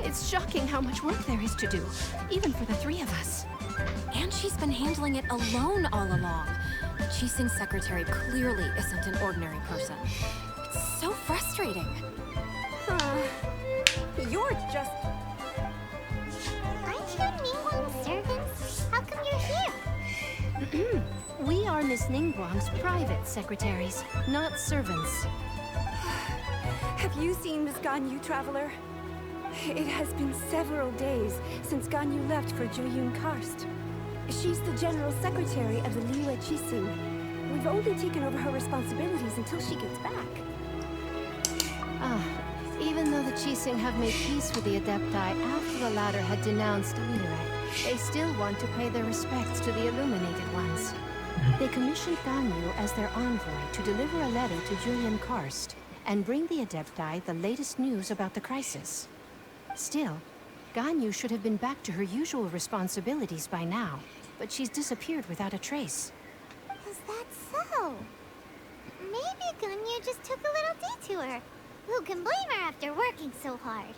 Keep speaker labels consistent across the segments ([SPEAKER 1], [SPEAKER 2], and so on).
[SPEAKER 1] It's shocking how much work there is to do, even for the three of us.
[SPEAKER 2] And she's been handling it alone all along. Qixing's secretary clearly isn't an ordinary person. It's so frustrating.
[SPEAKER 3] You're just...
[SPEAKER 4] Aren't you Ningguang's servants? How come you're here?
[SPEAKER 1] We are Miss Ningguang's private secretaries, not servants.
[SPEAKER 3] Have you seen Miss Ganyu, Traveler? It has been several days since Ganyu left for Jueyun Karst. She's the general secretary of the Liyue Qixing. We've only taken over her responsibilities until she gets back.
[SPEAKER 1] Even though the Qixing have made peace with the Adepti after the latter had denounced Liyue, they still want to pay their respects to the Illuminated Ones. They commissioned Ganyu as their envoy to deliver a letter to Jueyun Karst and bring the Adepti the latest news about the crisis. Still, Ganyu should have been back to her usual responsibilities by now, but she's disappeared without a trace.
[SPEAKER 4] Is that so? Maybe Ganyu just took a little detour. Who can blame her after working so hard?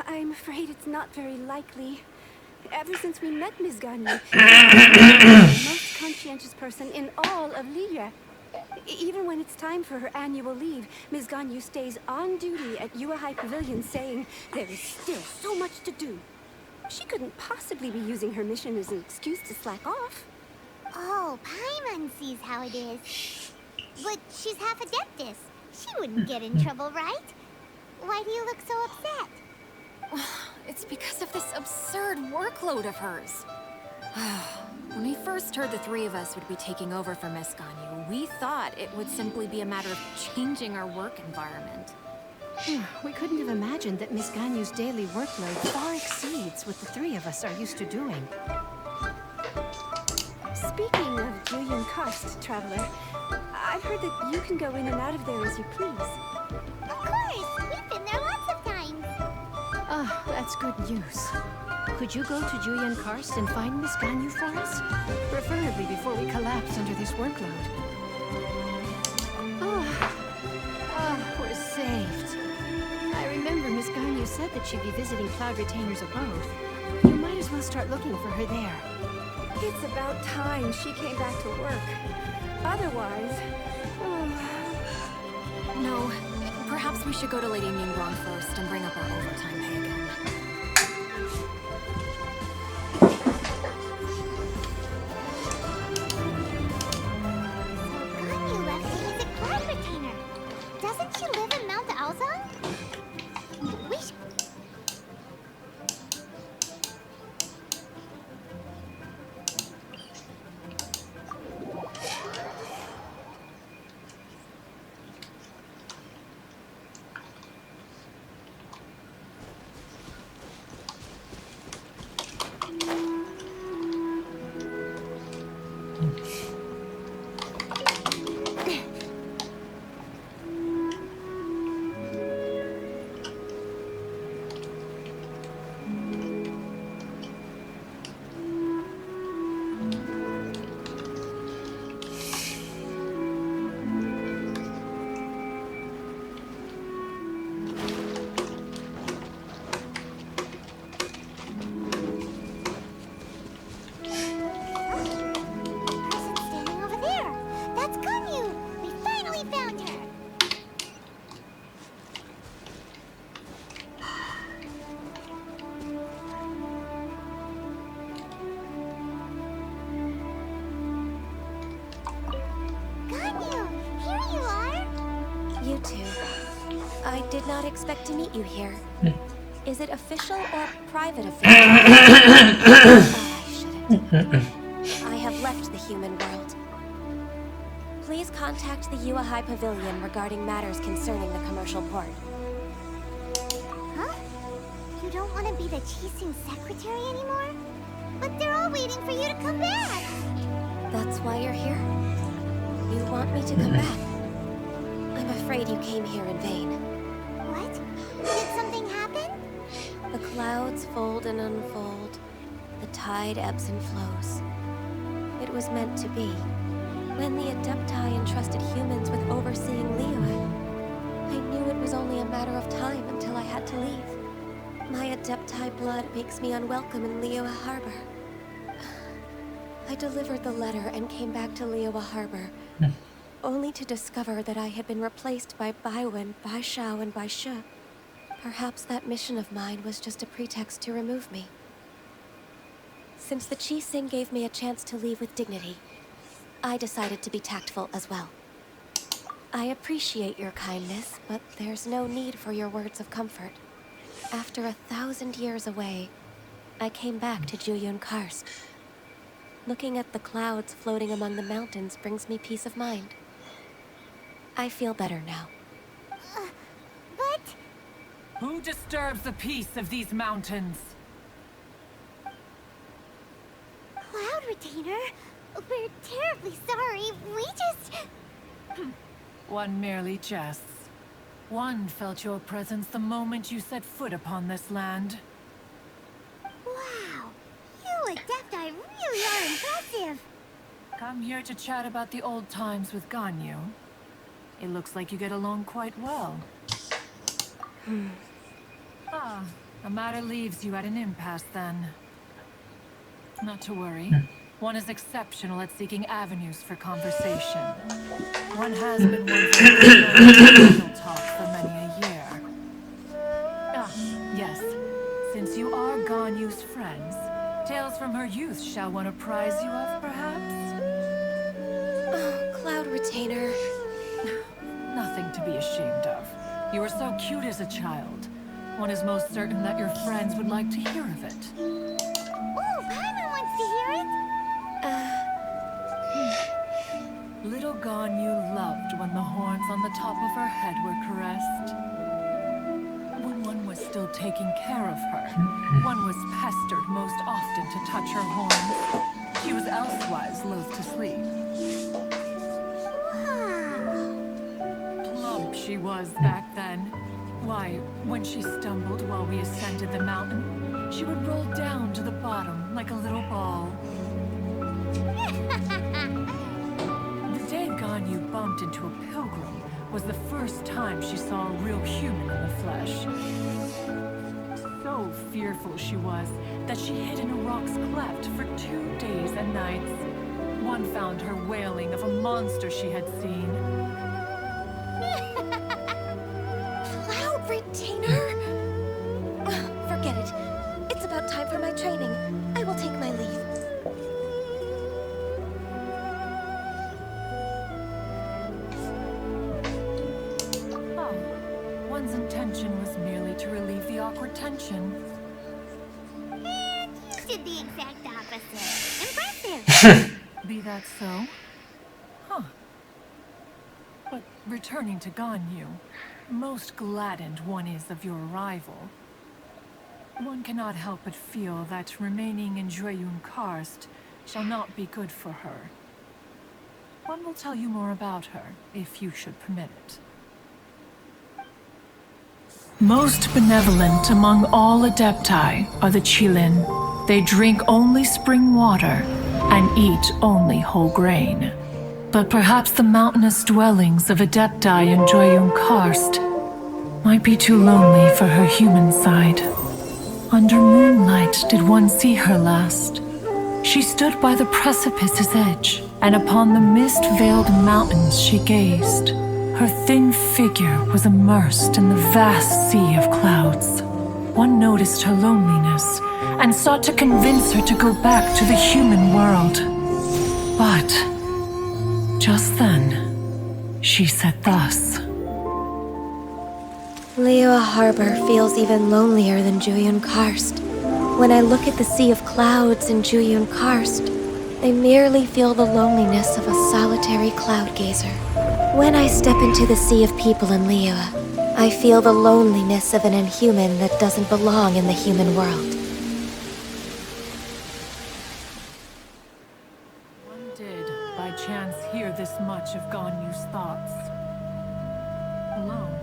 [SPEAKER 3] I'm afraid it's not very likely. Ever since we met Ms. Ganyu, she's the most conscientious person in all of Liyue. Even when it's time for her annual leave, Ms. Ganyu stays on duty at Yuehai Pavilion saying there is still so much to do. She couldn't possibly be using her mission as an excuse to slack off.
[SPEAKER 4] Oh, Paimon sees how it is. But she's half Adeptus. She wouldn't get in trouble, right? Why do you look so upset?
[SPEAKER 2] It's because of this absurd workload of hers. When we first heard the three of us would be taking over for Miss Ganyu, we thought it would simply be a matter of changing our work environment.
[SPEAKER 1] We couldn't have imagined that Miss Ganyu's daily workload far exceeds what the three of us are used to doing.
[SPEAKER 3] Speaking of Jueyun Karst, Traveler, I've heard that you can go in and out of there as you please.
[SPEAKER 4] Of course! We've been there lots of times!
[SPEAKER 1] That's good news. Could you go to Jueyun Karst and find Miss Ganyu for us? Preferably before we collapse under this workload. We're saved. I remember Miss Ganyu said that she'd be visiting Cloud Retainer's abode. You might as well start looking for her there.
[SPEAKER 3] It's about time she came back to work. Otherwise...
[SPEAKER 2] No, perhaps we should go to Lady Ningguang first and bring up our overtime pay again.
[SPEAKER 4] Ganyu left to visit Cloud Retainer. Doesn't she live in Mount Aozang? We should...
[SPEAKER 2] I did not expect to meet you here. Is it official or private affair? I shouldn't. I have left the human world.
[SPEAKER 5] Please contact the Yuehai Pavilion regarding matters concerning the commercial port.
[SPEAKER 4] Huh? You don't want to be the chasing secretary anymore? But they're all waiting for you to come back!
[SPEAKER 5] That's why you're here? You want me to come back? I'm afraid you came here in vain.
[SPEAKER 4] What? Did something happen?
[SPEAKER 5] The clouds fold and unfold. The tide ebbs and flows. It was meant to be. When the Adepti entrusted humans with overseeing Liyue, I knew it was only a matter of time until I had to leave. My Adepti blood makes me unwelcome in Liyue Harbor. I delivered the letter and came back to Liyue Harbor, only to discover that I had been replaced by Baiwen, Baishao, and Baishu. Perhaps that mission of mine was just a pretext to remove me. Since the Qi Sing gave me a chance to leave with dignity, I decided to be tactful as well. I appreciate your kindness, but there's no need for your words of comfort. After 1,000 years away, I came back to Juyun Karst. Looking at the clouds floating among the mountains brings me peace of mind. I feel better now.
[SPEAKER 4] But...
[SPEAKER 6] Who disturbs the peace of these mountains?
[SPEAKER 4] Cloud Retainer, we're terribly sorry. We just...
[SPEAKER 6] One merely jests. One felt your presence the moment you set foot upon this land.
[SPEAKER 4] Wow, you Adepti really are impressive.
[SPEAKER 6] Come here to chat about the old times with Ganyu. It looks like you get along quite well. Ah, a matter leaves you at an impasse then. Not to worry. One is exceptional at seeking avenues for conversation. One has been one for talk for many a year. Ah, yes. Since you are Ganyu's friends, tales from her youth shall one apprise you of, perhaps?
[SPEAKER 5] Oh, Cloud Retainer.
[SPEAKER 6] Nothing to be ashamed of. You were so cute as a child. One is most certain that your friends would like to hear of it.
[SPEAKER 4] Oh, Paimon wants to hear it!
[SPEAKER 6] Little Ganyu loved when the horns on the top of her head were caressed. When one was still taking care of her, one was pestered most often to touch her horns. She was elsewise loath to sleep. Plump she was back then. Why, when she stumbled while we ascended the mountain, she would roll down to the bottom like a little ball. The day Ganyu bumped into a pilgrim was the first time she saw a real human in the flesh. So fearful she was that she hid in a rock's cleft for 2 days and nights. One found her wailing of a monster she had seen.
[SPEAKER 5] Cloud Retainer? Forget it. It's about time for my training. I will take my leave.
[SPEAKER 6] One's intention was merely to relieve the awkward tension.
[SPEAKER 4] And you did the exact opposite. Impressive!
[SPEAKER 6] Be that so? Huh. But returning to Ganyu, most gladdened one is of your arrival. One cannot help but feel that remaining in Juyun Karst shall not be good for her. One will tell you more about her, if you should permit it. Most benevolent among all Adepti are the Qilin. They drink only spring water and eat only whole grain. But perhaps the mountainous dwellings of Adepti in Juyun Karst might be too lonely for her human side. Under moonlight did one see her last. She stood by the precipice's edge, and upon the mist-veiled mountains she gazed. Her thin figure was immersed in the vast sea of clouds. One noticed her loneliness and sought to convince her to go back to the human world. But just then, she said thus.
[SPEAKER 5] Liyue Harbor feels even lonelier than Juyun Karst. When I look at the sea of clouds in Juyun Karst, I merely feel the loneliness of a solitary cloud gazer. When I step into the sea of people in Liyue, I feel the loneliness of an inhuman that doesn't belong in the human world.
[SPEAKER 6] One did, by chance, hear this much of Ganyu's thoughts. Alone,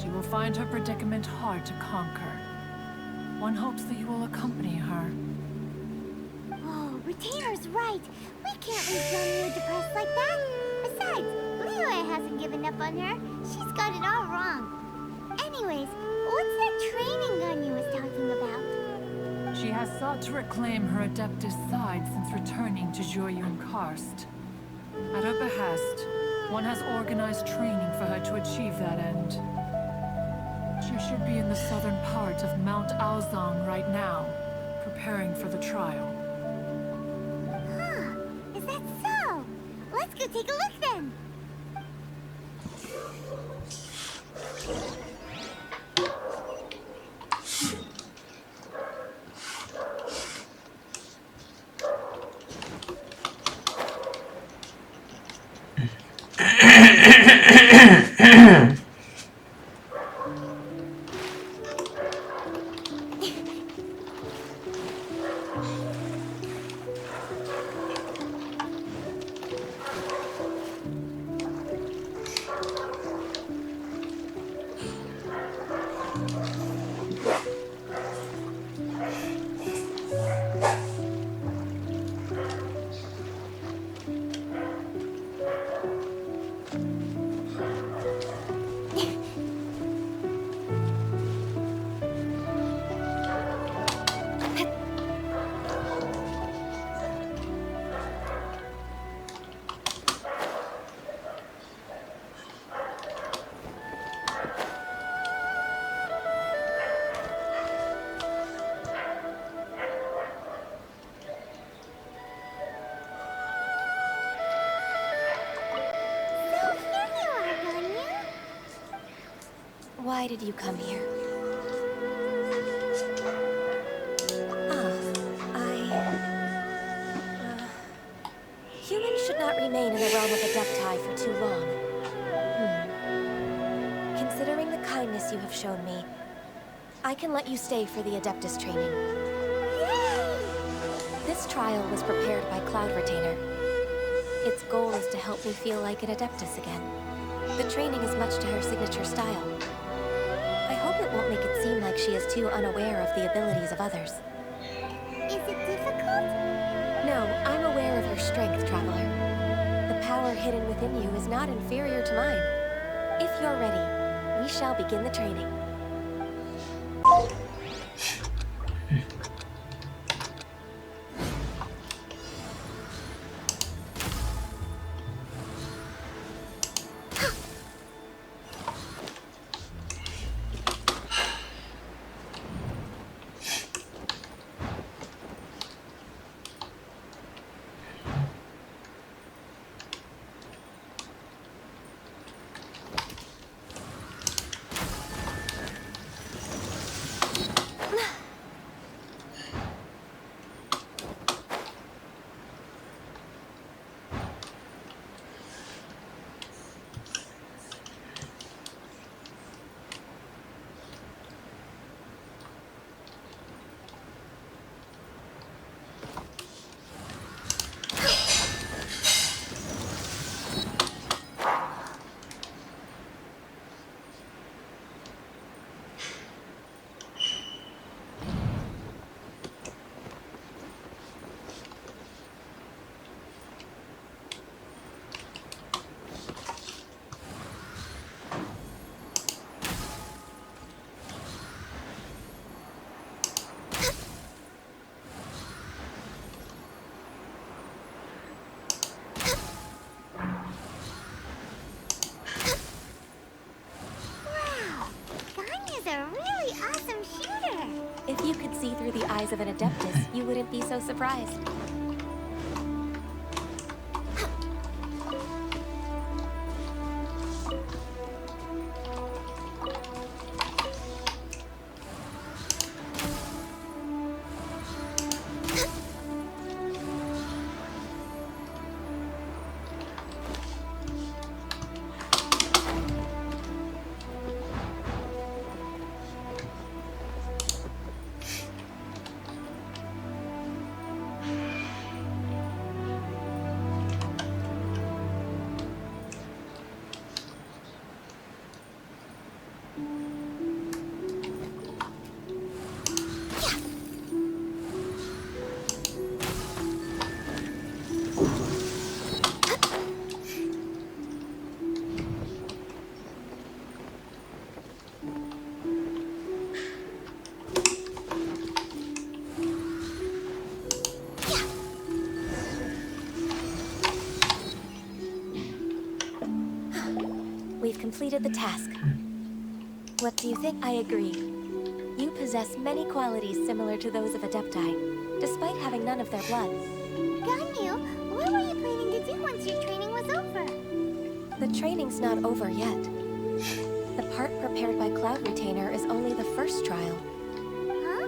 [SPEAKER 6] she will find her predicament hard to conquer. One hopes that you will accompany her.
[SPEAKER 4] Oh, Retainer's right. We can't leave Ganyu depressed like that. Besides, Liyue hasn't given up on her. She's got it all wrong. Anyways, what's that training Ganyu was talking about?
[SPEAKER 6] She has sought to reclaim her Adeptus side since returning to Joyun Karst. At her behest, one has organized training for her to achieve that end. She should be in the southern part of Mount Aozang right now, preparing for the trial.
[SPEAKER 4] Huh, is that so? Let's go take a look then.
[SPEAKER 5] Why did you come here? Humans should not remain in the realm of Adepti for too long. Considering the kindness you have shown me, I can let you stay for the Adeptus training. This trial was prepared by Cloud Retainer. Its goal is to help me feel like an Adeptus again. The training is much to her signature style. I hope it won't make it seem like she is too unaware of the abilities of others.
[SPEAKER 4] Is it difficult?
[SPEAKER 5] No, I'm aware of your strength, Traveler. The power hidden within you is not inferior to mine. If you're ready, we shall begin the training. If you could see through the eyes of an Adeptus, you wouldn't be so surprised. completed the task. What do you think? I agree. You possess many qualities similar to those of Adepti, despite having none of their blood.
[SPEAKER 4] Ganyu, what were you planning to do once your training was over?
[SPEAKER 5] The training's not over yet. The part prepared by Cloud Retainer is only the first trial.
[SPEAKER 4] Huh?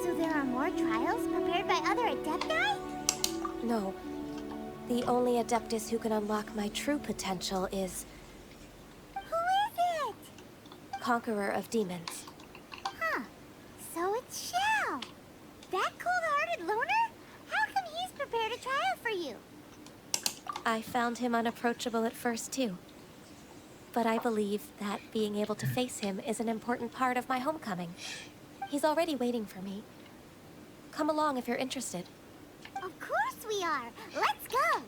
[SPEAKER 4] So there are more trials prepared by other Adepti?
[SPEAKER 5] No. The only Adeptus who can unlock my true potential is
[SPEAKER 4] Who is it?
[SPEAKER 5] Conqueror of Demons.
[SPEAKER 4] Huh. So it's Shao. That cold-hearted loner? How come he's prepared a trial for you?
[SPEAKER 5] I found him unapproachable at first, too. But I believe that being able to face him is an important part of my homecoming. He's already waiting for me. Come along if you're interested.
[SPEAKER 4] Of course we are. Let's go.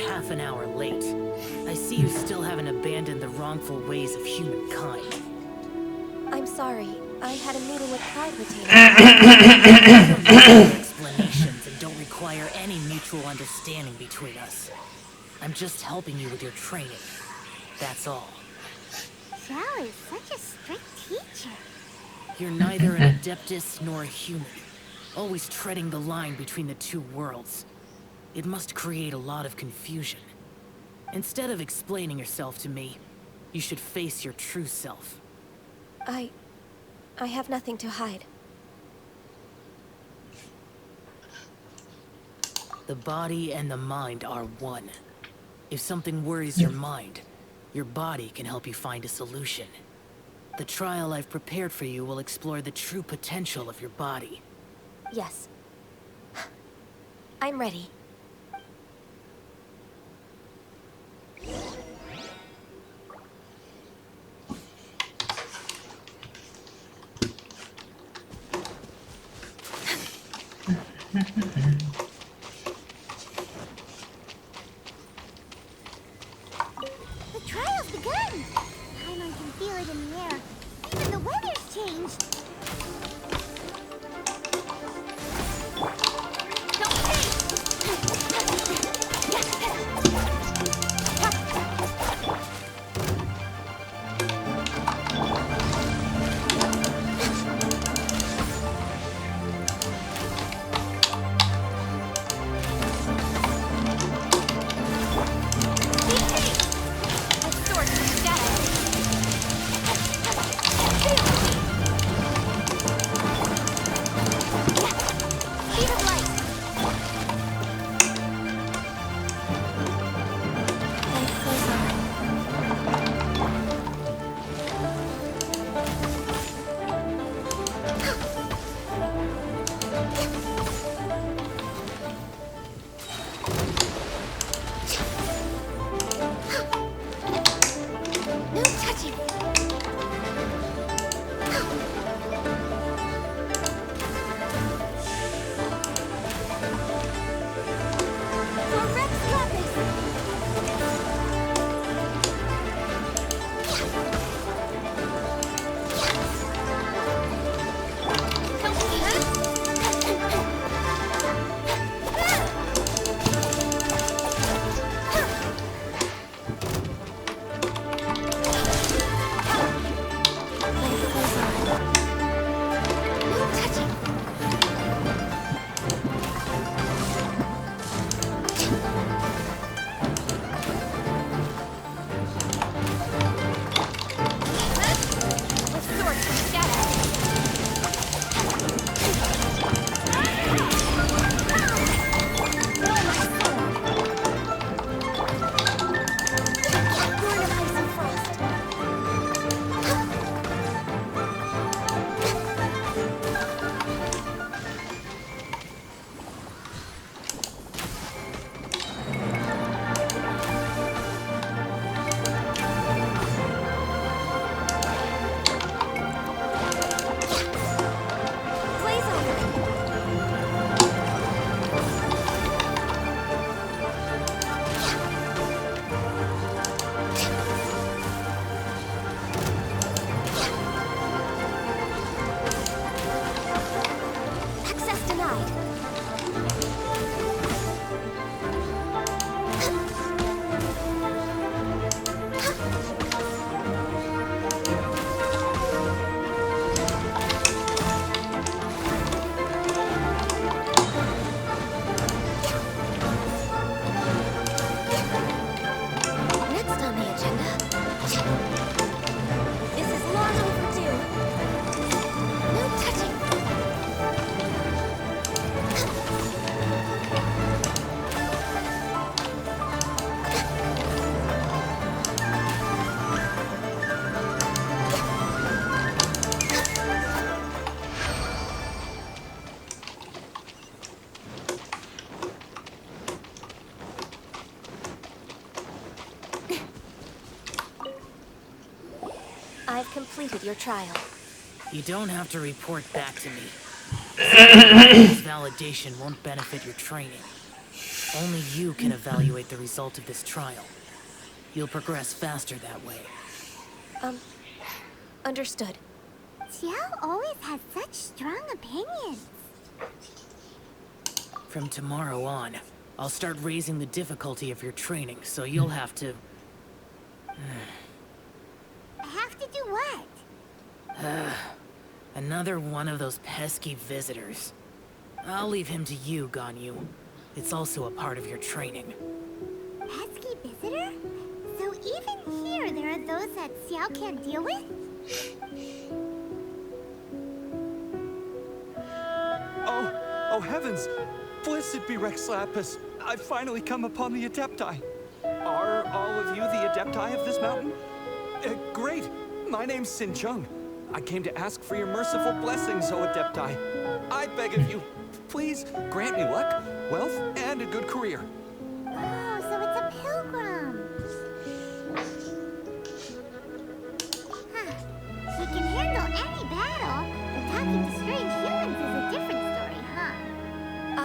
[SPEAKER 7] Half an hour late. I see you still haven't abandoned the wrongful ways of humankind.
[SPEAKER 5] I'm sorry. I had a meeting with Cloud Retainer.
[SPEAKER 7] Explanations and don't require any mutual understanding between us. I'm just helping you with your training. That's all.
[SPEAKER 4] Shao is such a strict teacher.
[SPEAKER 7] You're neither an Adeptus nor a human. Always treading the line between the two worlds. It must create a lot of confusion. Instead of explaining yourself to me, you should face your true self.
[SPEAKER 5] I have nothing to hide.
[SPEAKER 7] The body and the mind are one. If something worries your mind, your body can help you find a solution. The trial I've prepared for you will explore the true potential of your body.
[SPEAKER 5] Yes. I'm ready.
[SPEAKER 4] The trial's begun! Paimon can feel it in the air. Even the weather's changed.
[SPEAKER 5] I've completed your trial.
[SPEAKER 7] You don't have to report back to me. This validation won't benefit your training. Only you can evaluate the result of this trial. You'll progress faster that way.
[SPEAKER 5] Understood.
[SPEAKER 4] Xiao always has such strong opinions.
[SPEAKER 7] From tomorrow on, I'll start raising the difficulty of your training, so you'll have to...
[SPEAKER 4] Have to do what?
[SPEAKER 7] Another one of those pesky visitors. I'll leave him to you, Ganyu. It's also a part of your training.
[SPEAKER 4] Pesky visitor? So even here there are those that Xiao can't deal with?
[SPEAKER 8] Oh heavens! Blessed be Rex Lapis! I've finally come upon the Adepti. Are all of you the Adepti of this mountain? Great! My name's Sin Chung. I came to ask for your merciful blessings, O Adepti. I beg of you, please grant me luck, wealth, and a good career.
[SPEAKER 4] Oh, so it's a pilgrim. Huh. He can handle any battle, but talking to strange humans is a different story, huh?
[SPEAKER 5] I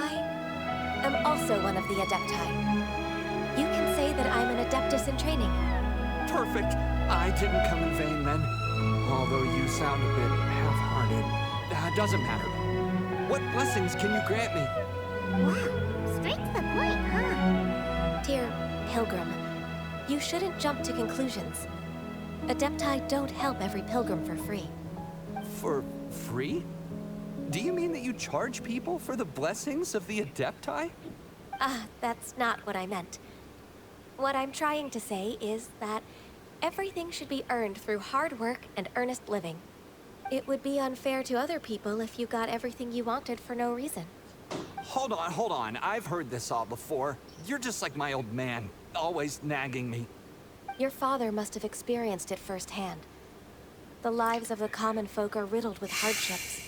[SPEAKER 5] am also one of the Adepti. You can say that I'm an Adeptus in training.
[SPEAKER 8] Perfect. I didn't come in vain then. Although you sound a bit half-hearted. Doesn't matter. What blessings can you grant me?
[SPEAKER 4] Wow, straight to the point, huh?
[SPEAKER 5] Dear Pilgrim, you shouldn't jump to conclusions. Adepti don't help every pilgrim for free.
[SPEAKER 8] For free? Do you mean that you charge people for the blessings of the Adepti?
[SPEAKER 5] That's not what I meant. What I'm trying to say is that everything should be earned through hard work and earnest living. It would be unfair to other people if you got everything you wanted for no reason.
[SPEAKER 8] Hold on. I've heard this all before. You're just like my old man, always nagging me.
[SPEAKER 5] Your father must have experienced it firsthand. The lives of the common folk are riddled with hardships,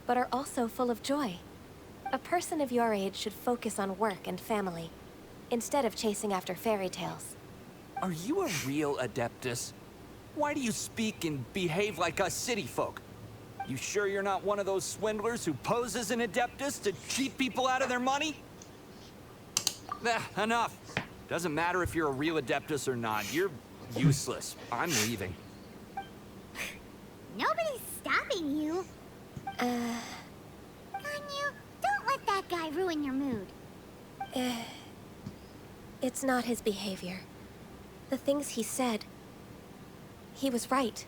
[SPEAKER 5] but are also full of joy. A person of your age should focus on work and family, instead of chasing after fairy tales.
[SPEAKER 8] Are you a real Adeptus? Why do you speak and behave like us city folk? You sure you're not one of those swindlers who pose as an Adeptus to cheat people out of their money? Enough. Doesn't matter if you're a real Adeptus or not. You're useless. I'm leaving.
[SPEAKER 4] Nobody's stopping you. Ganyu, don't let that guy ruin your mood.
[SPEAKER 5] It's not his behavior. The things he said, he was right.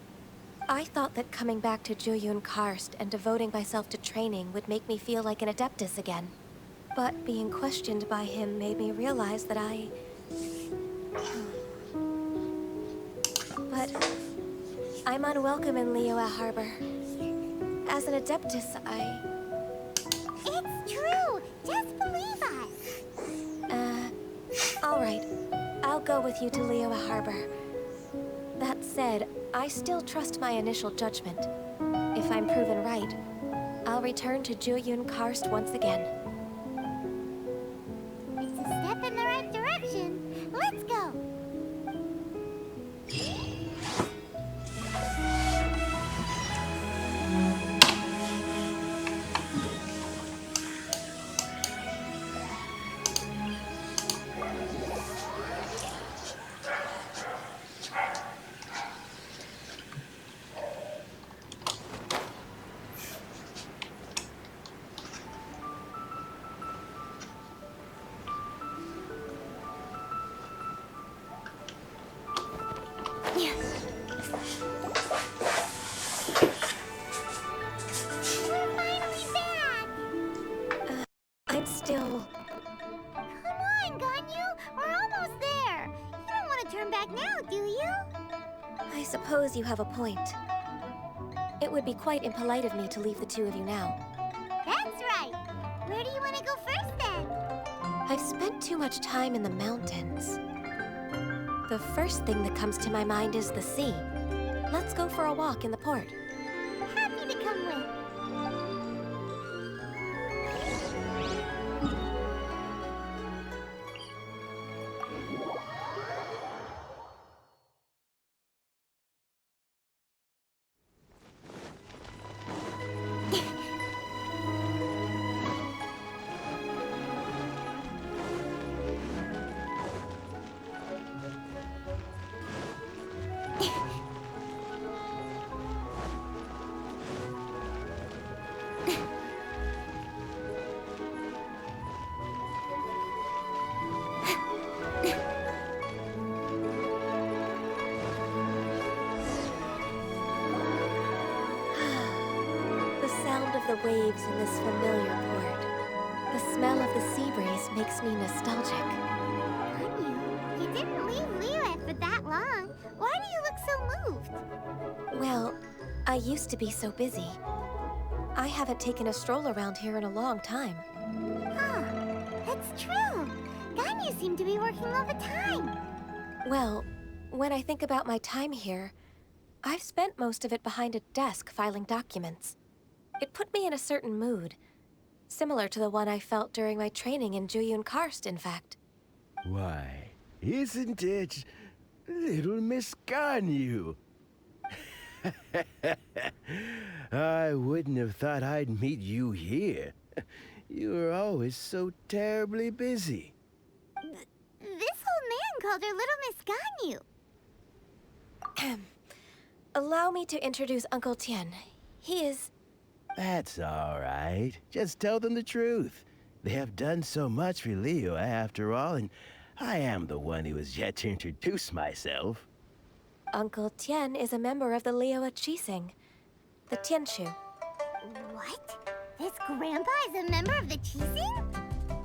[SPEAKER 5] I thought that coming back to Jueyun Karst and devoting myself to training would make me feel like an Adeptus again. But being questioned by him made me realize that But I'm unwelcome in Liyue Harbor. As an Adeptus,
[SPEAKER 4] It's true! Just believe us!
[SPEAKER 5] Alright. I'll go with you to Liyue Harbor. That said, I still trust my initial judgment. If I'm proven right, I'll return to Jueyun Karst once again.
[SPEAKER 4] It's a step in the right direction. Let's go!
[SPEAKER 5] I'm still...
[SPEAKER 4] Come on, Ganyu! We're almost there! You don't want to turn back now, do you?
[SPEAKER 5] I suppose you have a point. It would be quite impolite of me to leave the two of you now.
[SPEAKER 4] That's right! Where do you want to go first, then?
[SPEAKER 5] I've spent too much time in the mountains. The first thing that comes to my mind is the sea. Let's go for a walk in the port.
[SPEAKER 4] Happy to come with.
[SPEAKER 5] waves in this familiar port. The smell of the sea breeze makes me nostalgic.
[SPEAKER 4] Ganyu, you didn't leave Liyue for that long. Why do you look so moved?
[SPEAKER 5] Well, I used to be so busy. I haven't taken a stroll around here in a long time.
[SPEAKER 4] Huh, that's true. Ganyu seemed to be working all the time.
[SPEAKER 5] Well, when I think about my time here, I've spent most of it behind a desk filing documents. It put me in a certain mood, similar to the one I felt during my training in Juyun Karst, in fact.
[SPEAKER 9] Why, isn't it little Miss Ganyu? I wouldn't have thought I'd meet you here. You were always so terribly busy.
[SPEAKER 4] This old man called her Little Miss Ganyu.
[SPEAKER 5] Allow me to introduce Uncle Tian. He is...
[SPEAKER 9] That's all right. Just tell them the truth. They have done so much for Liyue after all, and I am the one who has yet to introduce myself.
[SPEAKER 5] Uncle Tian is a member of the Liyue Qixing, the Tianshu.
[SPEAKER 4] What? This grandpa is a member of the Qixing?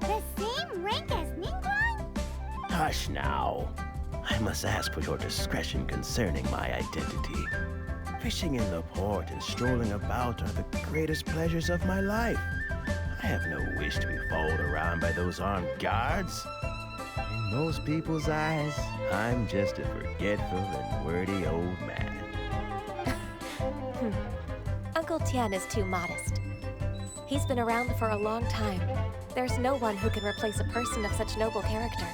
[SPEAKER 4] The same rank as Ningguang?
[SPEAKER 9] Hush now. I must ask for your discretion concerning my identity. Fishing in the port and strolling about are the greatest pleasures of my life. I have no wish to be followed around by those armed guards. In most people's eyes, I'm just a forgetful and wordy old man.
[SPEAKER 5] Uncle Tian is too modest. He's been around for a long time. There's no one who can replace a person of such noble character.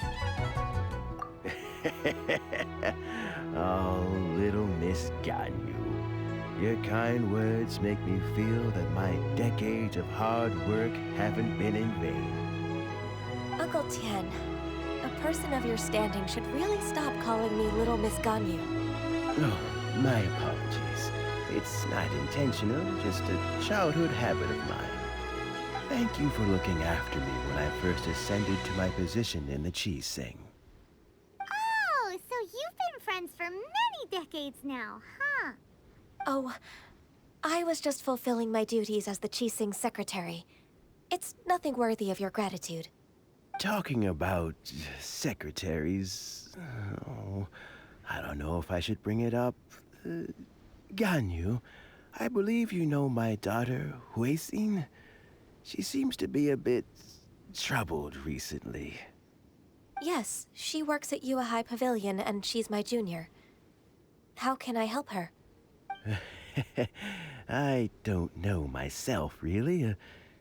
[SPEAKER 9] Oh, little Miss Ganyu. Your kind words make me feel that my decades of hard work haven't been in vain.
[SPEAKER 5] Uncle Tian, a person of your standing should really stop calling me Little Miss Ganyu.
[SPEAKER 9] Oh, my apologies. It's not intentional, just a childhood habit of mine. Thank you for looking after me when I first ascended to my position in the Qixing.
[SPEAKER 4] Oh, so you've been friends for many decades now, huh?
[SPEAKER 5] Oh, I was just fulfilling my duties as the Qixing secretary. It's nothing worthy of your gratitude.
[SPEAKER 9] Talking about secretaries... Oh, I don't know if I should bring it up. Ganyu, I believe you know my daughter, Huixin. She seems to be a bit troubled recently.
[SPEAKER 5] Yes, she works at Yua High Pavilion and she's my junior. How can I help her?
[SPEAKER 9] I don't know myself, really.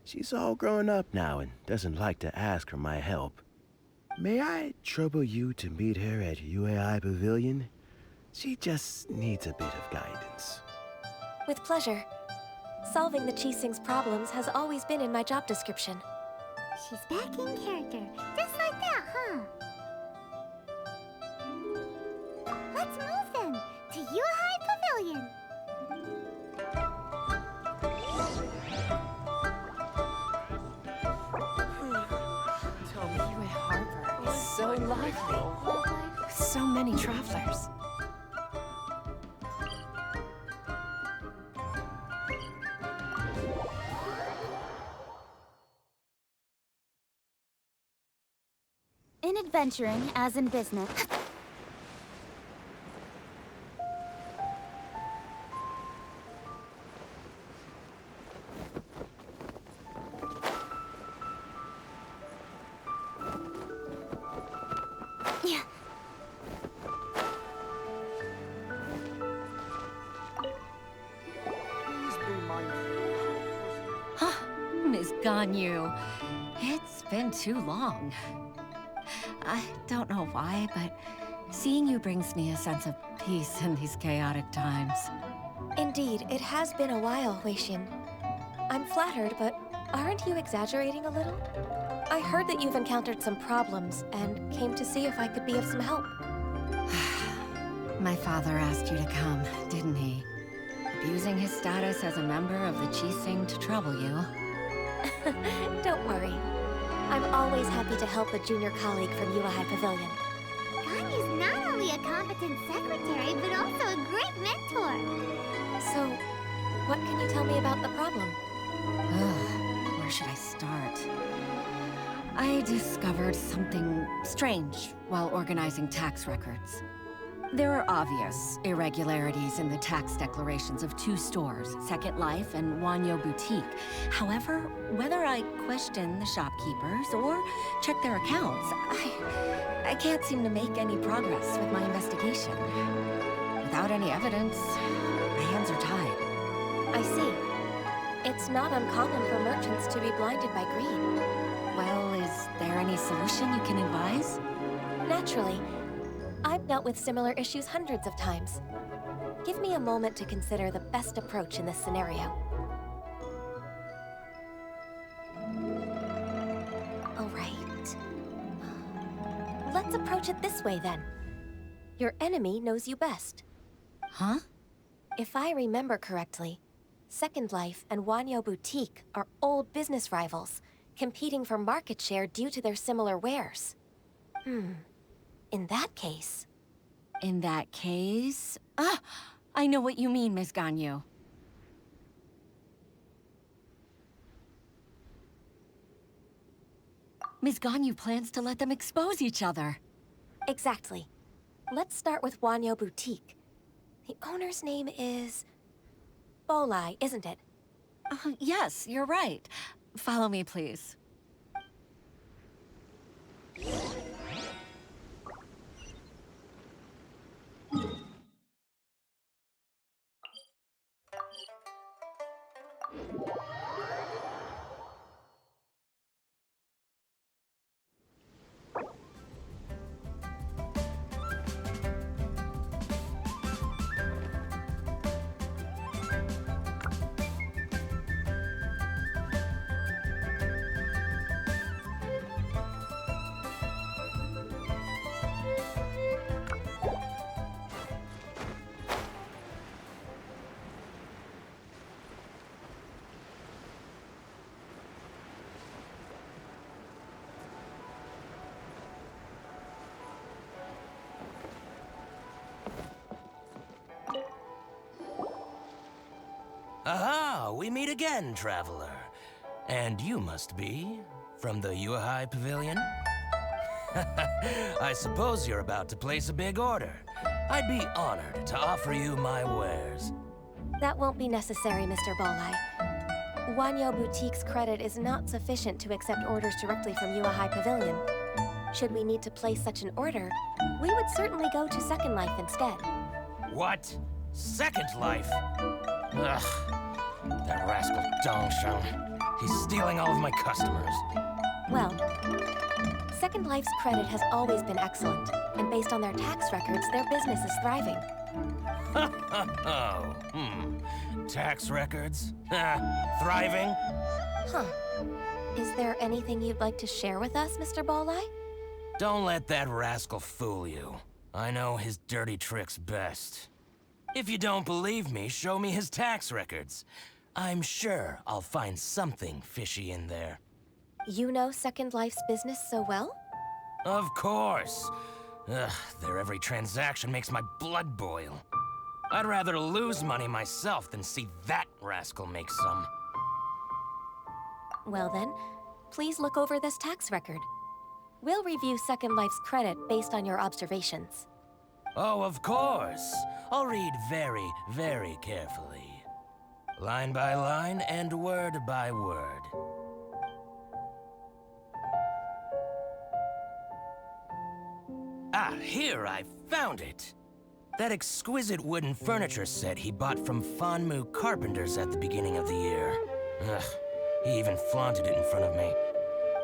[SPEAKER 9] She's all grown up now and doesn't like to ask for my help. May I trouble you to meet her at UAI Pavilion? She just needs a bit of guidance.
[SPEAKER 5] With pleasure. Solving the Qixing's problems has always been in my job description.
[SPEAKER 4] She's back in character, just like that, huh? Let's move then, to Yuhai Pavilion.
[SPEAKER 1] Liyue Harbor is so lively. So many travelers.
[SPEAKER 4] In adventuring, as in business.
[SPEAKER 10] Miss Ganyu, it's been too long. I don't know why, but seeing you brings me a sense of peace in these chaotic times.
[SPEAKER 5] Indeed, it has been a while, Huixin. I'm flattered, but aren't you exaggerating a little? I heard that you've encountered some problems and came to see if I could be of some help.
[SPEAKER 10] My father asked you to come, didn't he? Abusing his status as a member of the Qixing to trouble you.
[SPEAKER 5] Don't worry. I'm always happy to help a junior colleague from Yua High Pavilion.
[SPEAKER 4] Ganyu's not only a competent secretary, but also a great mentor.
[SPEAKER 5] So, what can you tell me about the problem?
[SPEAKER 10] Where should I start? I discovered something strange while organizing tax records. There are obvious irregularities in the tax declarations of two stores, Second Life and Wanyo Boutique. However, whether I question the shopkeepers or check their accounts, I can't seem to make any progress with my investigation. Without any evidence, my hands are tied.
[SPEAKER 5] I see. It's not uncommon for merchants to be blinded by greed.
[SPEAKER 10] Well, is there any solution you can advise?
[SPEAKER 5] Naturally. I've dealt with similar issues hundreds of times. Give me a moment to consider the best approach in this scenario. All right. Let's approach it this way, then. Your enemy knows you best.
[SPEAKER 10] Huh?
[SPEAKER 5] If I remember correctly, Second Life and Wanyo Boutique are old business rivals, competing for market share due to their similar wares. In that case...
[SPEAKER 10] In that case... Ah! I know what you mean, Miss Ganyu. Miss Ganyu plans to let them expose each other.
[SPEAKER 5] Exactly. Let's start with Wanyo Boutique. The owner's name is... Bolai, isn't it?
[SPEAKER 10] Yes, you're right. Follow me, please.
[SPEAKER 11] Aha! We meet again, traveler. And you must be from the Yuhai Pavilion? I suppose you're about to place a big order. I'd be honored to offer you my wares.
[SPEAKER 5] That won't be necessary, Mr. Bolai. Wanyo Boutique's credit is not sufficient to accept orders directly from Yuhai Pavilion. Should we need to place such an order, we would certainly go to Second Life instead.
[SPEAKER 11] What? Second Life? Ugh. That rascal Dongshan. He's stealing all of my customers.
[SPEAKER 5] Well, Second Life's credit has always been excellent, and based on their tax records, their business is thriving.
[SPEAKER 11] Tax records? Thriving?
[SPEAKER 5] Huh. Is there anything you'd like to share with us, Mr. Bolai?
[SPEAKER 11] Don't let that rascal fool you. I know his dirty tricks best. If you don't believe me, show me his tax records. I'm sure I'll find something fishy in there.
[SPEAKER 5] You know Second Life's business so well?
[SPEAKER 11] Of course. Ugh, their every transaction makes my blood boil. I'd rather lose money myself than see that rascal make some.
[SPEAKER 5] Well then, please look over this tax record. We'll review Second Life's credit based on your observations.
[SPEAKER 11] Oh, of course. I'll read very, very carefully. Line by line and word by word. Ah, here, I found it. That exquisite wooden furniture set he bought from Fanmu Carpenters at the beginning of the year. Ugh, he even flaunted it in front of me.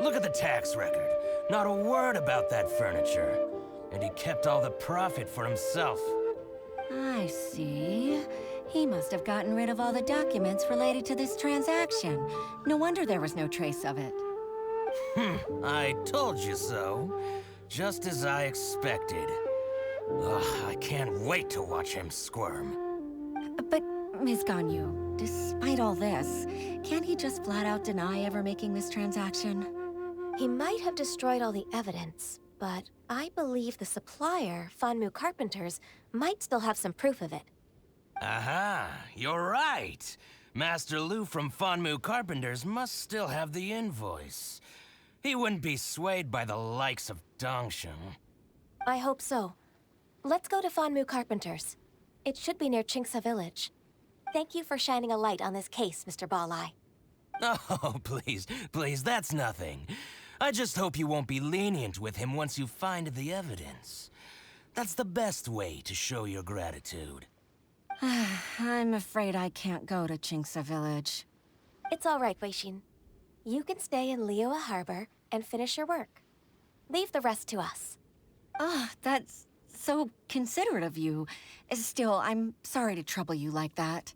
[SPEAKER 11] Look at the tax record. Not a word about that furniture. And he kept all the profit for himself.
[SPEAKER 10] I see. He must have gotten rid of all the documents related to this transaction. No wonder there was no trace of it.
[SPEAKER 11] I told you so. Just as I expected. Ugh, I can't wait to watch him squirm.
[SPEAKER 10] But, Ms. Ganyu, despite all this, can't he just flat out deny ever making this transaction?
[SPEAKER 5] He might have destroyed all the evidence, but I believe the supplier, Fanmu Carpenters, might still have some proof of it.
[SPEAKER 11] Aha, you're right. Master Lu from Fanmu Carpenters must still have the invoice. He wouldn't be swayed by the likes of Dongsheng.
[SPEAKER 5] I hope so. Let's go to Fanmu Carpenters. It should be near Qingsa Village. Thank you for shining a light on this case, Mr. Balai.
[SPEAKER 11] Oh, please, that's nothing. I just hope you won't be lenient with him once you find the evidence. That's the best way to show your gratitude.
[SPEAKER 10] I'm afraid I can't go to Qingsa Village.
[SPEAKER 5] It's all right, Weixin. You can stay in Liyue Harbor and finish your work. Leave the rest to us.
[SPEAKER 10] That's so considerate of you. Still, I'm sorry to trouble you like that.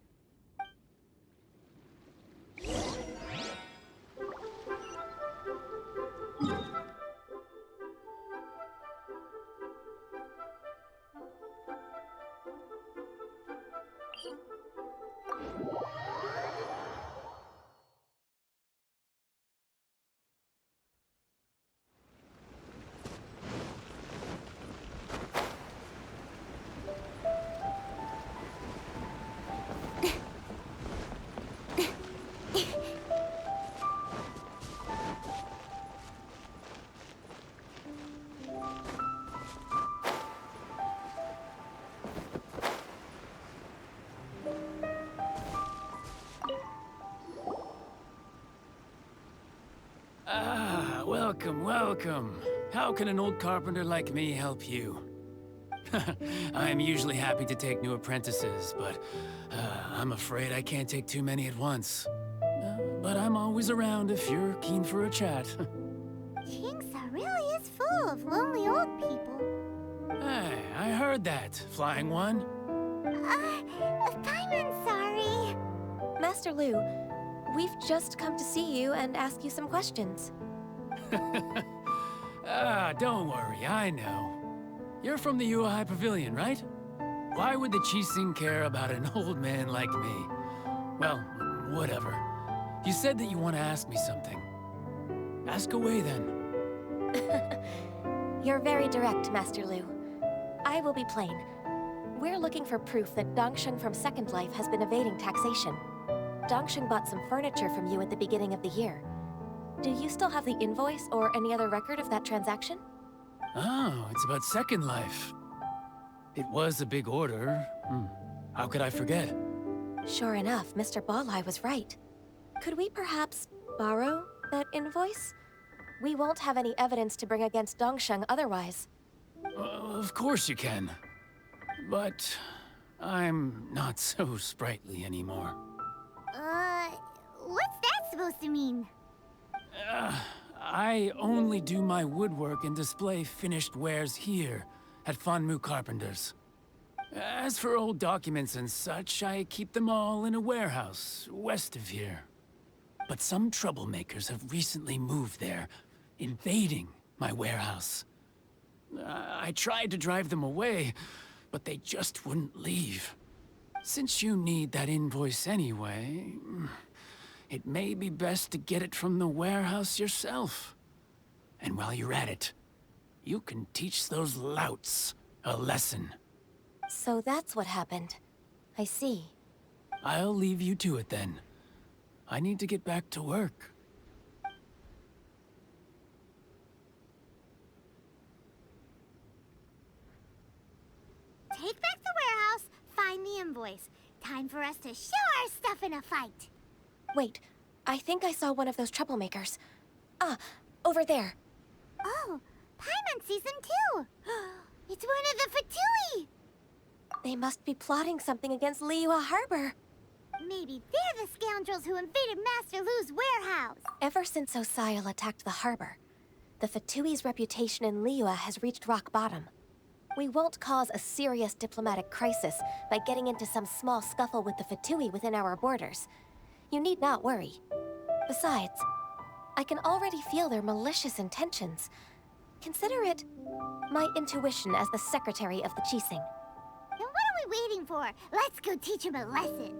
[SPEAKER 12] Welcome. How can an old carpenter like me help you? I'm usually happy to take new apprentices, but I'm afraid I can't take too many at once. But I'm always around if you're keen for a chat.
[SPEAKER 4] Qingsa really is full of lonely old people.
[SPEAKER 12] Hey, I heard that, Flying One.
[SPEAKER 4] Paimon's sorry.
[SPEAKER 5] Master Lu, we've just come to see you and ask you some questions.
[SPEAKER 12] Don't worry, I know. You're from the Yuehai Pavilion, right? Why would the Qixing care about an old man like me? Well, whatever. You said that you want to ask me something. Ask away, then.
[SPEAKER 5] You're very direct, Master Lu. I will be plain. We're looking for proof that Dongsheng from Second Life has been evading taxation. Dongsheng bought some furniture from you at the beginning of the year. Do you still have the invoice or any other record of that transaction?
[SPEAKER 12] Oh, it's about Second Life. It was a big order. How could I forget?
[SPEAKER 5] Sure enough, Mr. Balai was right. Could we perhaps borrow that invoice? We won't have any evidence to bring against Dongsheng otherwise.
[SPEAKER 12] Of course you can. But I'm not so sprightly anymore.
[SPEAKER 4] What's that supposed to mean?
[SPEAKER 12] I only do my woodwork and display finished wares here at Fanmu Carpenters. As for old documents and such, I keep them all in a warehouse west of here. But some troublemakers have recently moved there, invading my warehouse. I tried to drive them away, but they just wouldn't leave. Since you need that invoice anyway, it may be best to get it from the warehouse yourself. And while you're at it, you can teach those louts a lesson.
[SPEAKER 5] So that's what happened. I see.
[SPEAKER 12] I'll leave you to it then. I need to get back to work.
[SPEAKER 4] Take back the warehouse, find the invoice. Time for us to show our stuff in a fight.
[SPEAKER 5] Wait, I think I saw one of those troublemakers. Over there.
[SPEAKER 4] Oh, Paimon sees him too. It's one of the Fatui.
[SPEAKER 5] They must be plotting something against Liyue Harbor.
[SPEAKER 4] Maybe they're the scoundrels who invaded Master Lu's warehouse.
[SPEAKER 5] Ever since Osial attacked the harbor, the Fatui's reputation in Liyue has reached rock bottom. We won't cause a serious diplomatic crisis by getting into some small scuffle with the Fatui within our borders. You need not worry. Besides, I can already feel their malicious intentions. Consider it my intuition as the secretary of the Qixing.
[SPEAKER 4] Then what are we waiting for? Let's go teach him a lesson.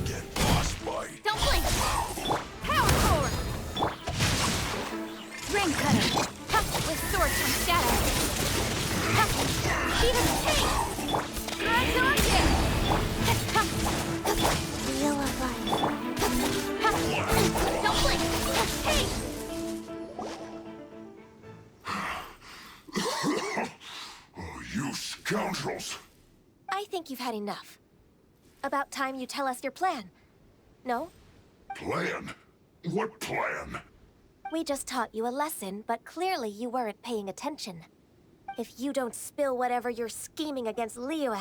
[SPEAKER 13] Get lost, boy.
[SPEAKER 2] Don't blink!
[SPEAKER 13] You scoundrels!
[SPEAKER 5] I think you've had enough. About time you tell us your plan. No?
[SPEAKER 13] Plan? What plan?
[SPEAKER 5] We just taught you a lesson, but clearly you weren't paying attention. If you don't spill whatever you're scheming against Liyue,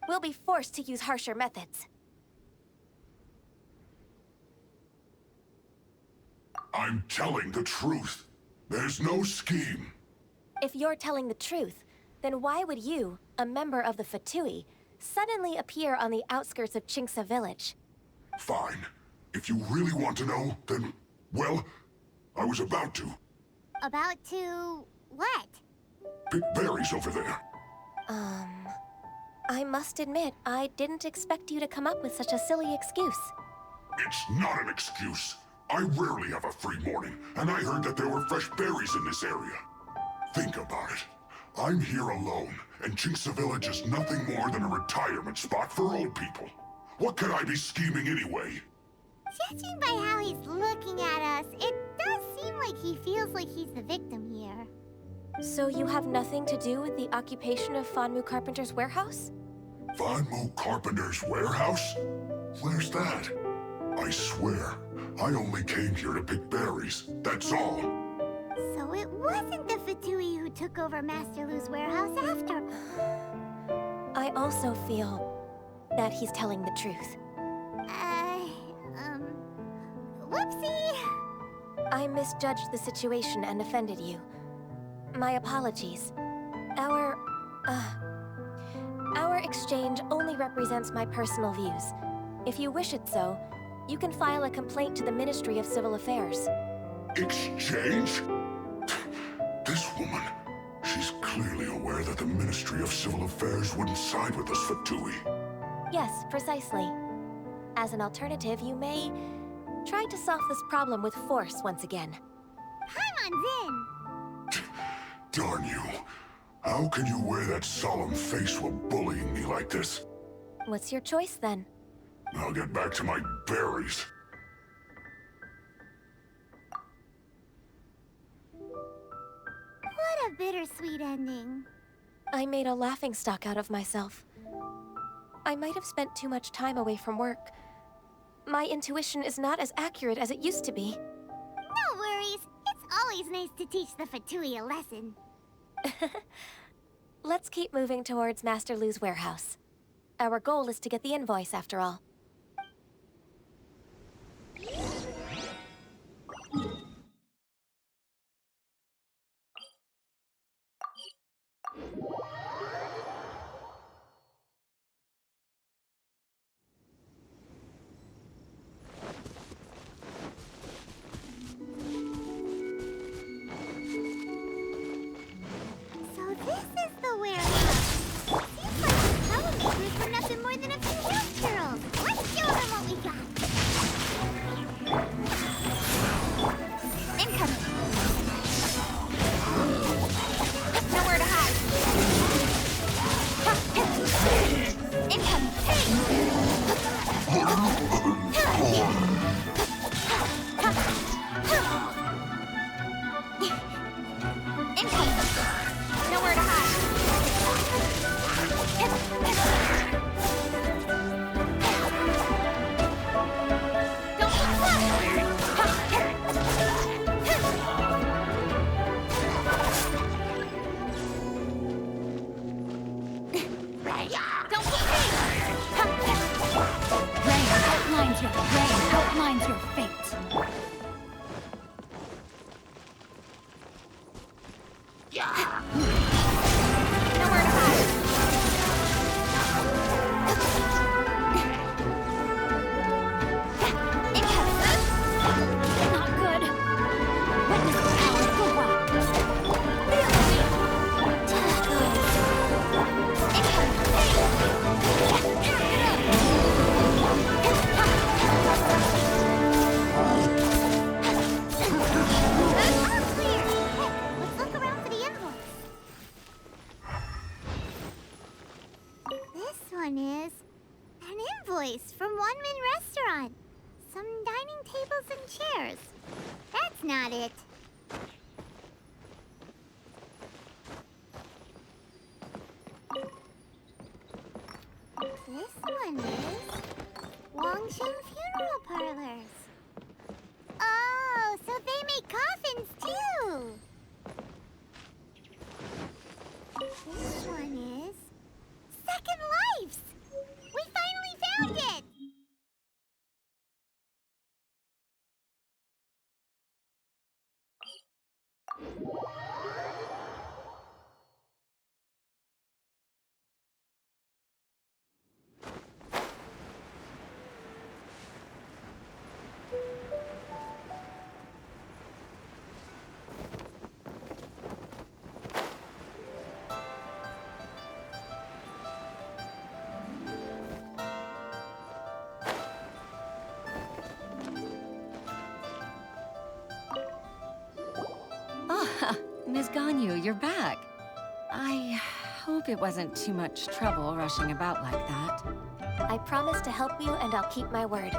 [SPEAKER 5] we'll be forced to use harsher methods.
[SPEAKER 13] I'm telling the truth. There's no scheme.
[SPEAKER 5] If you're telling the truth, then why would you, a member of the Fatui, suddenly appear on the outskirts of Qingce village?
[SPEAKER 13] Fine. If you really want to know, then, well, I was about to.
[SPEAKER 4] About to... what?
[SPEAKER 13] Pick berries over there.
[SPEAKER 5] I must admit, I didn't expect you to come up with such a silly excuse.
[SPEAKER 13] It's not an excuse. I rarely have a free morning, and I heard that there were fresh berries in this area. Think about it. I'm here alone, and Qingce Village is nothing more than a retirement spot for old people. What could I be scheming anyway?
[SPEAKER 4] Judging by how he's looking at us, it does seem like he feels like he's the victim here.
[SPEAKER 5] So you have nothing to do with the occupation of Fanmu Carpenter's warehouse?
[SPEAKER 13] Fanmu Carpenter's warehouse? Where's that? I swear, I only came here to pick berries, that's all.
[SPEAKER 4] So it wasn't the Fatui who took over Master Lu's warehouse after...
[SPEAKER 5] I also feel that he's telling the truth.
[SPEAKER 4] Whoopsie!
[SPEAKER 5] I misjudged the situation and offended you. My apologies. Our exchange only represents my personal views. If you wish it so, you can file a complaint to the Ministry of Civil Affairs.
[SPEAKER 13] Exchange? This woman, she's clearly aware that the Ministry of Civil Affairs wouldn't side with us Fatui.
[SPEAKER 5] Yes, precisely. As an alternative, you may try to solve this problem with force once again.
[SPEAKER 4] Paimon's in!
[SPEAKER 13] Darn you. How can you wear that solemn face while bullying me like this?
[SPEAKER 5] What's your choice, then?
[SPEAKER 13] I'll get back to my berries.
[SPEAKER 4] What a bittersweet ending.
[SPEAKER 5] I made a laughingstock out of myself. I might have spent too much time away from work. My intuition is not as accurate as it used to be.
[SPEAKER 4] No worries. It's always nice to teach the Fatui a lesson.
[SPEAKER 5] Let's keep moving towards Master Lu's warehouse. Our goal is to get the invoice, after all.
[SPEAKER 4] From One Min Restaurant. Some dining tables and chairs. That's not it.
[SPEAKER 10] Ganyu, you're back. I hope it wasn't too much trouble rushing about like that.
[SPEAKER 5] I promise to help you and I'll keep my word.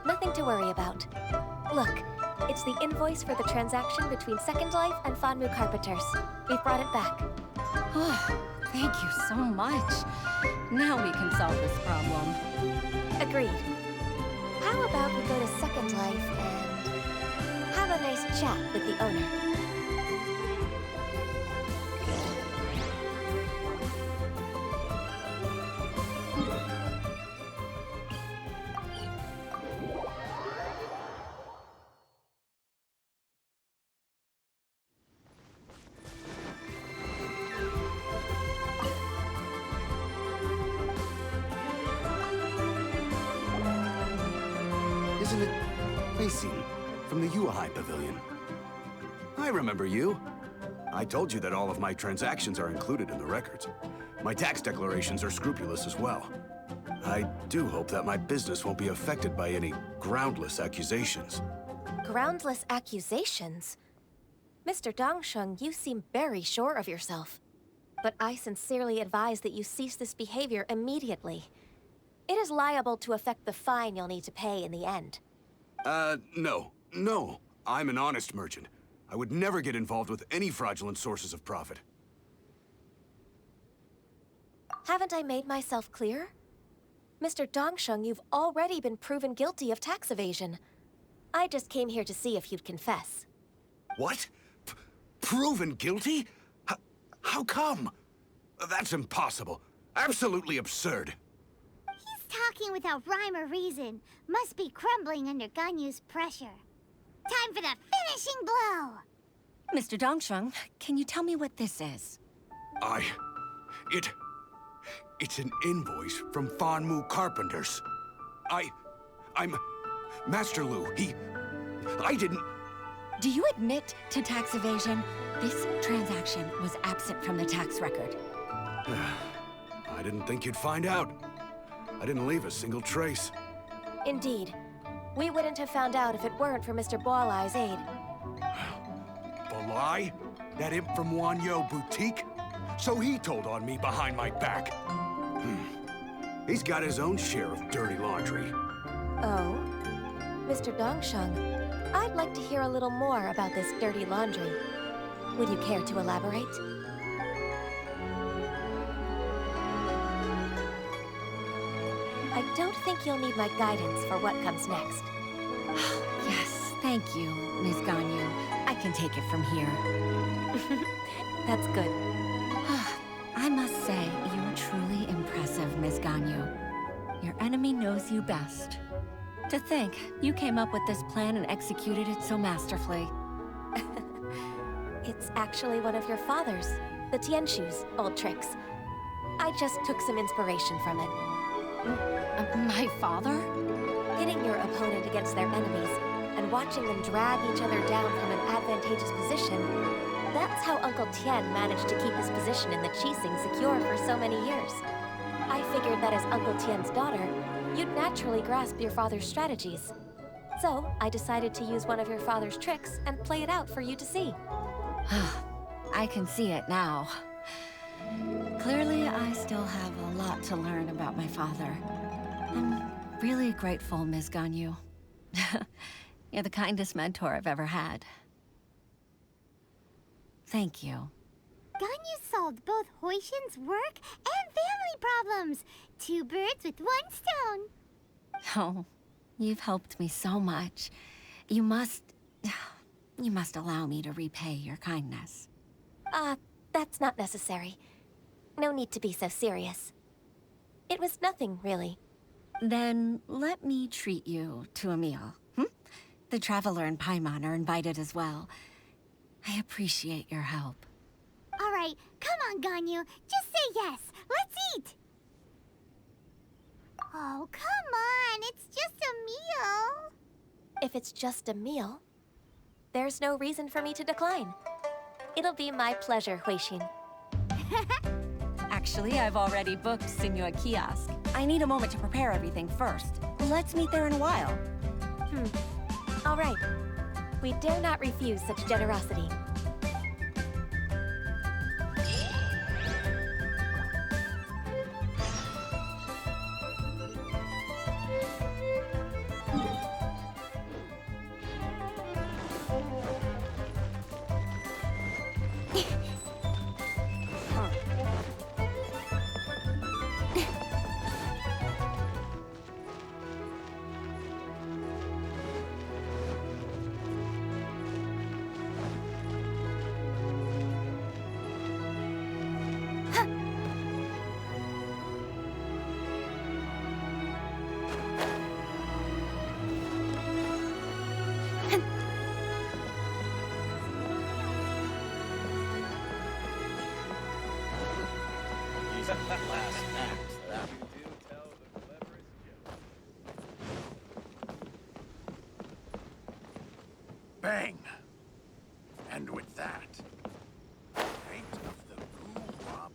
[SPEAKER 5] Nothing to worry about. Look, it's the invoice for the transaction between Second Life and Fanmu Carpenters. We've brought it back.
[SPEAKER 10] Oh, thank you so much. Now we can solve this problem.
[SPEAKER 5] Agreed. How about we go to Second Life and have a nice chat with the owner?
[SPEAKER 14] Isn't it Racine from the Yuahai Pavilion? I remember you. I told you that all of my transactions are included in the records. My tax declarations are scrupulous as well. I do hope that my business won't be affected by any groundless accusations.
[SPEAKER 5] Groundless accusations? Mr. Dongsheng, you seem very sure of yourself. But I sincerely advise that you cease this behavior immediately. It is liable to affect the fine you'll need to pay in the end.
[SPEAKER 14] No. I'm an honest merchant. I would never get involved with any fraudulent sources of profit.
[SPEAKER 5] Haven't I made myself clear? Mr. Dongsheng, you've already been proven guilty of tax evasion. I just came here to see if you'd confess.
[SPEAKER 14] What? Proven guilty? How come? That's impossible. Absolutely absurd.
[SPEAKER 4] He's talking without rhyme or reason. Must be crumbling under Ganyu's pressure. Time for the finishing blow!
[SPEAKER 10] Mr. Dongsheng, can you tell me what this is?
[SPEAKER 14] It's an invoice from Fanmu Carpenters. I'm Master Lu. I didn't...
[SPEAKER 10] Do you admit to tax evasion? This transaction was absent from the tax record.
[SPEAKER 14] I didn't think you'd find out. I didn't leave a single trace.
[SPEAKER 5] Indeed. We wouldn't have found out if it weren't for Mr. Boalai's aid.
[SPEAKER 14] Boalai? That imp from Wanyo Boutique? So he told on me behind my back. He's got his own share of dirty laundry.
[SPEAKER 5] Oh? Mr. Dongsheng, I'd like to hear a little more about this dirty laundry. Would you care to elaborate? I don't think you'll need my guidance for what comes next.
[SPEAKER 10] Yes, thank you, Ms. Ganyu. I can take it from here.
[SPEAKER 5] That's good.
[SPEAKER 10] I must say, you're truly impressive, Ms. Ganyu. Your enemy knows you best. To think, you came up with this plan and executed it so masterfully.
[SPEAKER 5] It's actually one of your father's, the Tianshu's, old tricks. I just took some inspiration from it.
[SPEAKER 10] My father?
[SPEAKER 5] Pitting your opponent against their enemies and watching them drag each other down from an advantageous position. That's how Uncle Tian managed to keep his position in the Qixing secure for so many years. I figured that as Uncle Tian's daughter, you'd naturally grasp your father's strategies. So, I decided to use one of your father's tricks and play it out for you to see.
[SPEAKER 10] I can see it now. Clearly, I still have a lot to learn about my father. I'm really grateful, Ms. Ganyu. You're the kindest mentor I've ever had. Thank you.
[SPEAKER 4] Ganyu solved both Huixin's work and family problems. 2 birds with 1 stone.
[SPEAKER 10] Oh, you've helped me so much. You must allow me to repay your kindness.
[SPEAKER 5] That's not necessary. No need to be so serious. It was nothing, really.
[SPEAKER 10] Then let me treat you to a meal. The Traveler and Paimon are invited as well. I appreciate your help.
[SPEAKER 4] All right, come on, Ganyu. Just say yes. Let's eat. Oh, come on. It's just a meal.
[SPEAKER 5] If it's just a meal, there's no reason for me to decline. It'll be my pleasure, Huixin.
[SPEAKER 10] Actually, I've already booked Senor Kiosk. I need a moment to prepare everything first. Let's meet there in a while.
[SPEAKER 5] All right. We dare not refuse such generosity.
[SPEAKER 15] Last act. That
[SPEAKER 12] Bang! And with that, fate of the Goo-Wop.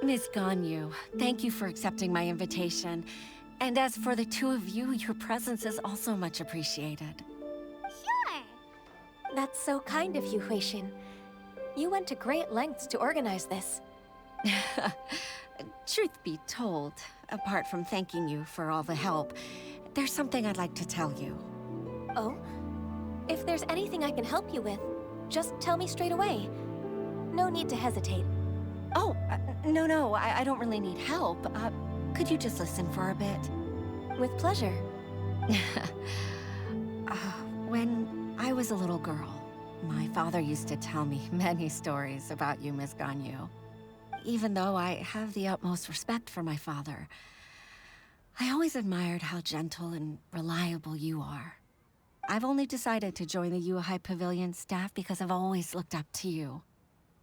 [SPEAKER 10] Miss Ganyu, thank you for accepting my invitation. And as for the two of you, your presence is also much appreciated.
[SPEAKER 4] Sure.
[SPEAKER 5] That's so kind of you, Huixin. You went to great lengths to organize this.
[SPEAKER 10] Truth be told, apart from thanking you for all the help, there's something I'd like to tell you.
[SPEAKER 5] Oh? If there's anything I can help you with, just tell me straight away. No need to hesitate.
[SPEAKER 10] Oh, no, I don't really need help. Could you just listen for a bit?
[SPEAKER 5] With pleasure.
[SPEAKER 10] When I was a little girl, my father used to tell me many stories about you, Miss Ganyu. Even though I have the utmost respect for my father, I always admired how gentle and reliable you are. I've only decided to join the Yuhai Pavilion staff because I've always looked up to you.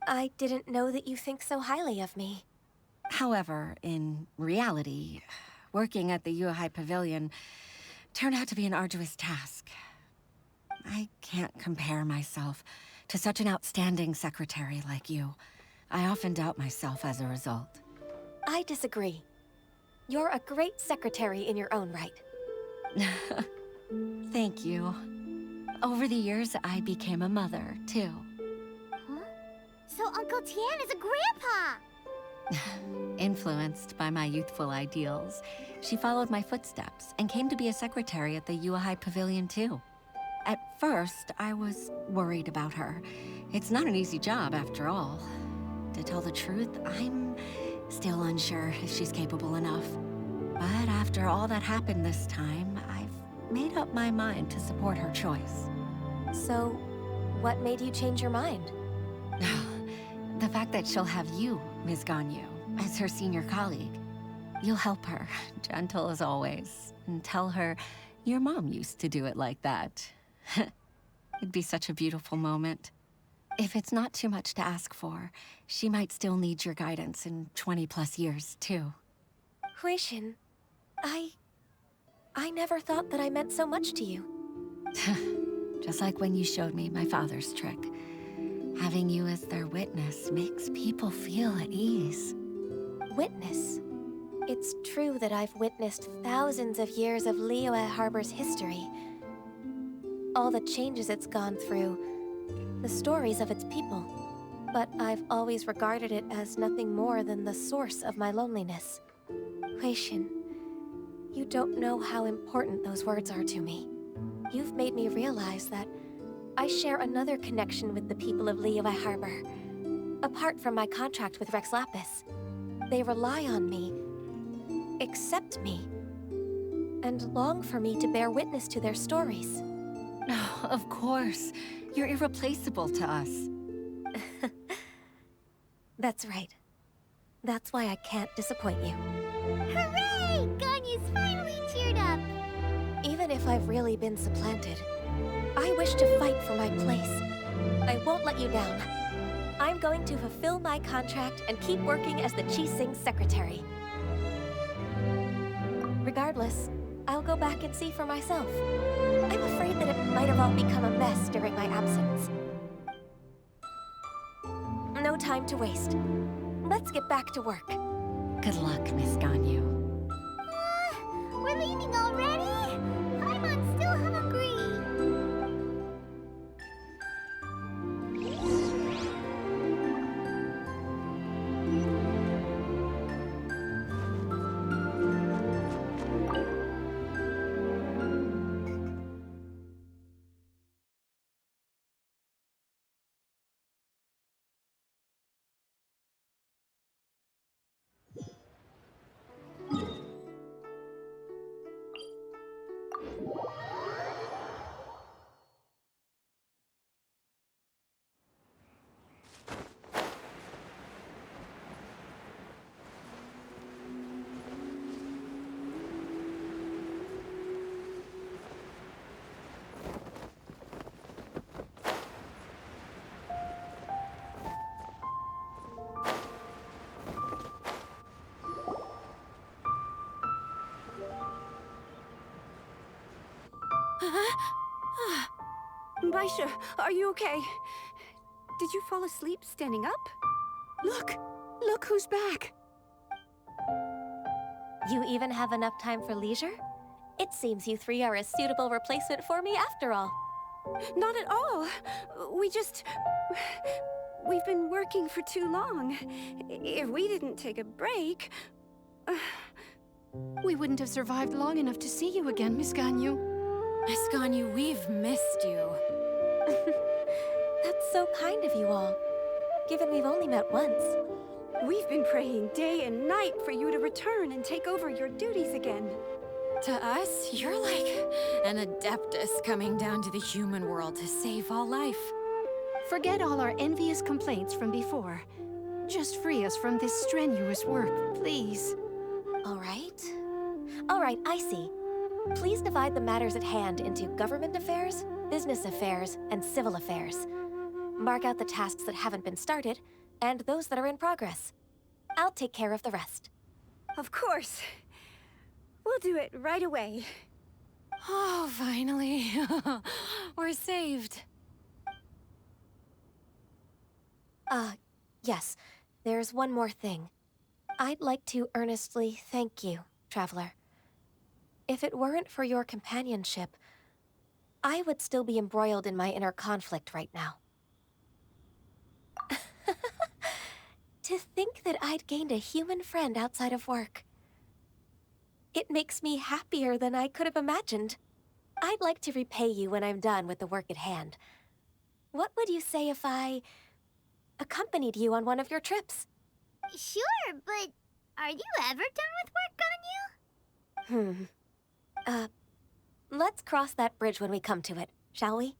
[SPEAKER 5] I didn't know that you think so highly of me.
[SPEAKER 10] However, in reality, working at the Yuhai Pavilion turned out to be an arduous task. I can't compare myself to such an outstanding secretary like you. I often doubt myself as a result.
[SPEAKER 5] I disagree. You're a great secretary in your own right.
[SPEAKER 10] Thank you. Over the years, I became a mother, too.
[SPEAKER 4] So Uncle Tian is a grandpa!
[SPEAKER 10] Influenced by my youthful ideals, she followed my footsteps and came to be a secretary at the Yuhai Pavilion too. At first, I was worried about her. It's not an easy job, after all. To tell the truth, I'm still unsure if she's capable enough. But after all that happened this time, I've made up my mind to support her choice.
[SPEAKER 5] So, what made you change your mind?
[SPEAKER 10] The fact that she'll have you, Ms. Ganyu, as her senior colleague. You'll help her, gentle as always, and tell her your mom used to do it like that. It'd be such a beautiful moment. If it's not too much to ask for, she might still need your guidance in 20+ years, too.
[SPEAKER 5] Huixin, I never thought that I meant so much to you.
[SPEAKER 10] Just like when you showed me my father's trick. Having you as their witness makes people feel at ease.
[SPEAKER 5] Witness? It's true that I've witnessed thousands of years of Liyue Harbor's history. All the changes it's gone through, the stories of its people. But I've always regarded it as nothing more than the source of my loneliness. Huixin, you don't know how important those words are to me. You've made me realize that I share another connection with the people of Liyue Harbor. Apart from my contract with Rex Lapis, they rely on me, accept me, and long for me to bear witness to their stories.
[SPEAKER 10] Oh, of course. You're irreplaceable to us.
[SPEAKER 5] That's right. That's why I can't disappoint you.
[SPEAKER 4] Hooray! Ganyu's finally cheered up!
[SPEAKER 5] Even if I've really been supplanted, I wish to fight for my place. I won't let you down. I'm going to fulfill my contract and keep working as the Qixing secretary. Regardless, I'll go back and see for myself. I'm afraid that it might have all become a mess during my absence. No time to waste. Let's get back to work.
[SPEAKER 10] Good luck, Miss Ganyu.
[SPEAKER 4] leaving already? I'm still hungry.
[SPEAKER 3] Baisha, are you okay? Did you fall asleep standing up? Look who's back.
[SPEAKER 5] You even have enough time for leisure? It seems you three are a suitable replacement for me after all.
[SPEAKER 3] Not at all. We've been working for too long. If we didn't take a break...
[SPEAKER 1] We wouldn't have survived long enough to see you again, Miss Ganyu.
[SPEAKER 2] Miss Ganyu, we've missed you.
[SPEAKER 5] That's so kind of you all, given we've only met once.
[SPEAKER 3] We've been praying day and night for you to return and take over your duties again.
[SPEAKER 2] To us, you're like an adeptus coming down to the human world to save all life.
[SPEAKER 1] Forget all our envious complaints from before. Just free us from this strenuous work, please.
[SPEAKER 5] All right, I see. Please divide the matters at hand into government affairs, business affairs, and civil affairs. Mark out the tasks that haven't been started, and those that are in progress. I'll take care of the rest.
[SPEAKER 3] Of course. We'll do it right away.
[SPEAKER 2] Oh, finally. We're saved.
[SPEAKER 5] Yes. There's one more thing. I'd like to earnestly thank you, Traveler. If it weren't for your companionship, I would still be embroiled in my inner conflict right now. To think that I'd gained a human friend outside of work. It makes me happier than I could have imagined. I'd like to repay you when I'm done with the work at hand. What would you say if I accompanied you on one of your trips?
[SPEAKER 4] Sure, but are you ever done with work, Ganyu?
[SPEAKER 5] Let's cross that bridge when we come to it, shall we?